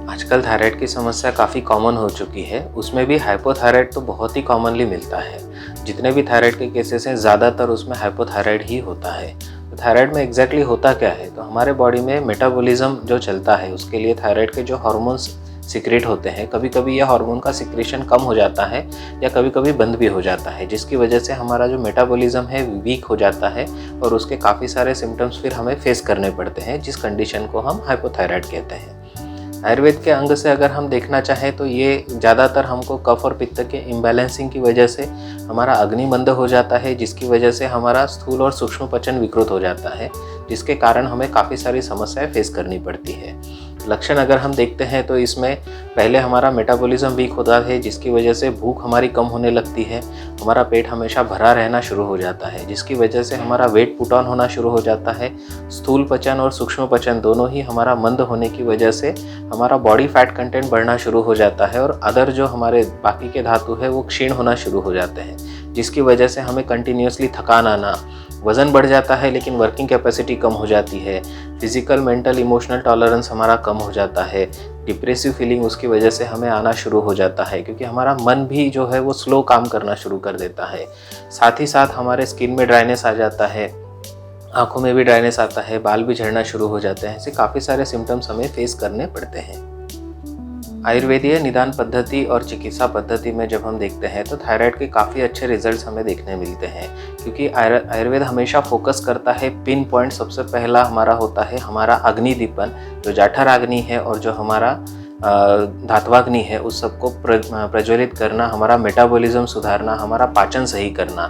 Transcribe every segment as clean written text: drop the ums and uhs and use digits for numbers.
आजकल थायराइड की समस्या काफ़ी कॉमन हो चुकी है, उसमें भी हाइपोथायराइड तो बहुत ही कॉमनली मिलता है। जितने भी थायराइड के केसेस हैं ज़्यादातर उसमें हाइपोथायराइड ही होता है। तो थायराइड में एग्जैक्टली होता क्या है? तो हमारे बॉडी में मेटाबॉलिज्म जो चलता है उसके लिए थायराइड के जो हार्मोन्स सीक्रेट होते हैं, कभी-कभी यह हार्मोन का सीक्रेशन कम हो जाता है या कभी-कभी बंद भी हो जाता है, जिसकी वजह से हमारा जो मेटाबॉलिज्म है वीक हो जाता है और उसके काफ़ी सारे सिम्टम्स फिर हमें फेस करने पड़ते हैं, जिस कंडीशन को हम हाइपोथायराइड कहते हैं। आयुर्वेद के अंग से अगर हम देखना चाहें तो ये ज़्यादातर हमको कफ और पित्त के इम्बैलेंसिंग की वजह से हमारा अग्नि मंद हो जाता है, जिसकी वजह से हमारा स्थूल और सूक्ष्म पचन विकृत हो जाता है, जिसके कारण हमें काफ़ी सारी समस्याएं फेस करनी पड़ती है। लक्षण अगर हम देखते हैं तो इसमें पहले हमारा मेटाबॉलिज्म वीक होता है, जिसकी वजह से भूख हमारी कम होने लगती है, हमारा पेट हमेशा भरा रहना शुरू हो जाता है, जिसकी वजह से हमारा वेट पुट ऑन होना शुरू हो जाता है। स्थूल पचन और सूक्ष्म पचन दोनों ही हमारा मंद होने की वजह से हमारा बॉडी फैट कंटेंट बढ़ना शुरू हो जाता है और अदर जो हमारे बाकी के धातु है वो क्षीण होना शुरू हो जाते हैं, जिसकी वजह से हमें कंटिन्यूसली थकान आना, वज़न बढ़ जाता है लेकिन वर्किंग कैपेसिटी कम हो जाती है, फिजिकल मेंटल इमोशनल टॉलरेंस हमारा कम हो जाता है, डिप्रेसिव फीलिंग उसकी वजह से हमें आना शुरू हो जाता है, क्योंकि हमारा मन भी जो है वो स्लो काम करना शुरू कर देता है। साथ ही साथ हमारे स्किन में ड्राइनेस आ जाता है, आँखों में भी ड्राइनेस आता है, बाल भी झड़ना शुरू हो जाते हैं। ऐसे काफ़ी सारे सिम्टम्स हमें फेस करने पड़ते हैं। आयुर्वेदीय निदान पद्धति और चिकित्सा पद्धति में जब हम देखते हैं तो थायराइड के काफ़ी अच्छे रिजल्ट्स हमें देखने मिलते हैं, क्योंकि आयुर्वेद हमेशा फोकस करता है पिन पॉइंट। सबसे पहला हमारा होता है हमारा अग्निदीपन, जो जठराग्नि है और जो हमारा धात्वाग्नि है, उस सबको प्रज्वलित करना, हमारा मेटाबॉलिज्म सुधारना, हमारा पाचन सही करना।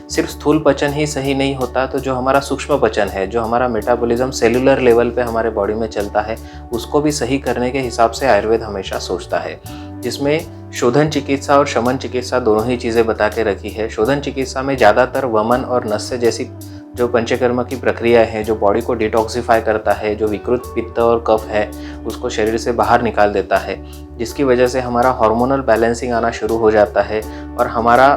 सिर्फ स्थूल पचन ही सही नहीं होता, तो जो हमारा सूक्ष्म पचन है, जो हमारा मेटाबॉलिज्म सेलुलर लेवल पे हमारे बॉडी में चलता है, उसको भी सही करने के हिसाब से आयुर्वेद हमेशा सोचता है, जिसमें शोधन चिकित्सा और शमन चिकित्सा दोनों ही चीज़ें बता के रखी है। शोधन चिकित्सा में ज़्यादातर वमन और नस्य जैसी जो पंचकर्म की प्रक्रिया है, जो बॉडी को डिटॉक्सिफाई करता है, जो विकृत पित्त और कफ है उसको शरीर से बाहर निकाल देता है, जिसकी वजह से हमारा हार्मोनल बैलेंसिंग आना शुरू हो जाता है और हमारा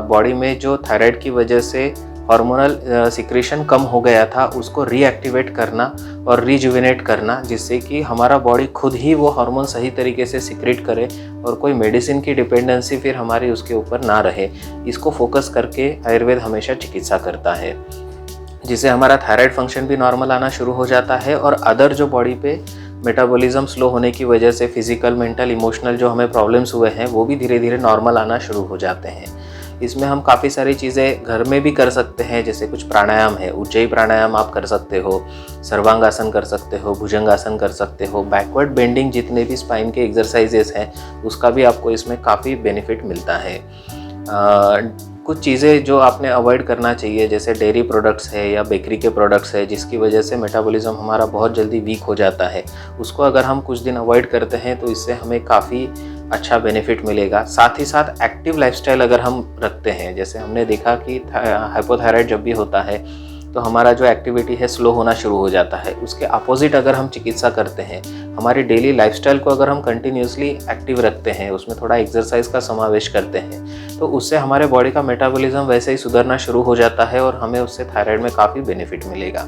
बॉडी में जो थायराइड की वजह से हार्मोनल सिक्रेशन कम हो गया था उसको रीएक्टिवेट करना और रिजुविनेट करना, जिससे कि हमारा बॉडी खुद ही वो हार्मोन सही तरीके से सिक्रेट करे और कोई मेडिसिन की डिपेंडेंसी फिर हमारी उसके ऊपर ना रहे। इसको फोकस करके आयुर्वेद हमेशा चिकित्सा करता है, जिससे हमारा थायराइड फंक्शन भी नॉर्मल आना शुरू हो जाता है और अदर जो बॉडी पे मेटाबॉलिज्म स्लो होने की वजह से फिजिकल मेंटल इमोशनल जो हमें प्रॉब्लम्स हुए हैं वो भी धीरे धीरे नॉर्मल आना शुरू हो जाते हैं। इसमें हम काफ़ी सारी चीज़ें घर में भी कर सकते हैं, जैसे कुछ प्राणायाम है, उज्जयी प्राणायाम आप कर सकते हो, सर्वांगासन कर सकते हो, भुजंगासन कर सकते हो, बैकवर्ड बेंडिंग जितने भी स्पाइन के एक्सरसाइजेस हैं उसका भी आपको इसमें काफ़ी बेनिफिट मिलता है। कुछ चीज़ें जो आपने अवॉइड करना चाहिए, जैसे डेयरी प्रोडक्ट्स है या बेकरी के प्रोडक्ट्स है, जिसकी वजह से मेटाबॉलिज्म हमारा बहुत जल्दी वीक हो जाता है, उसको अगर हम कुछ दिन अवॉइड करते हैं तो इससे हमें काफ़ी अच्छा बेनिफिट मिलेगा। साथ ही साथ एक्टिव लाइफस्टाइल अगर हम रखते हैं, जैसे हमने देखा कि हाइपोथायराइड जब भी होता है तो हमारा जो एक्टिविटी है स्लो होना शुरू हो जाता है। उसके अपोजिट अगर हम चिकित्सा करते हैं, हमारी डेली लाइफस्टाइल को अगर हम कंटिन्यूसली एक्टिव रखते हैं, उसमें थोड़ा एक्सरसाइज का समावेश करते हैं, तो उससे हमारे बॉडी का मेटाबॉलिज्म वैसे ही सुधरना शुरू हो जाता है और हमें उससे थायराइड में काफ़ी बेनिफिट मिलेगा।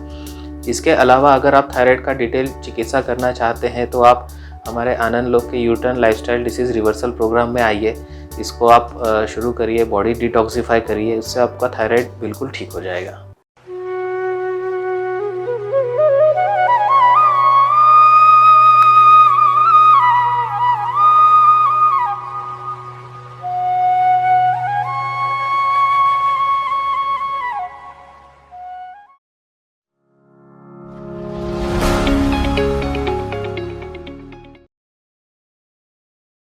इसके अलावा अगर आप थायराइड का डिटेल चिकित्सा करना चाहते हैं तो आप हमारे आनंद लोक के U turn lifestyle disease reversal programme में आइए। इसको आप शुरू करिए, बॉडी डिटॉक्सिफाई करिए, उससे आपका थायराइड बिल्कुल ठीक हो जाएगा।